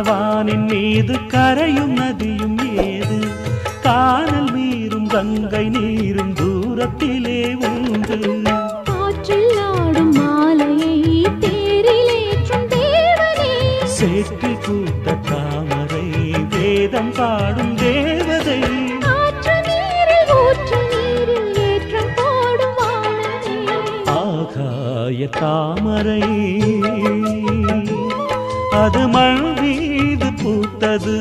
வானின் மீது கரையும் நதியும் ஏது கானல் நீரும் கங்கை நீரும் தூரத்திலே உண்டு காற்றில் ஆடும் மாலையை தேரிலேற்றும் தேவனே சேற்றில் பூத்த தாமரை வேதம் பாடும் தேவதை ஆற்று நீரில் ஊற்று நீரில் ஏற்றம் போடும் வானமே ஆகாய தாமரை அது மண் மீது பூத்தது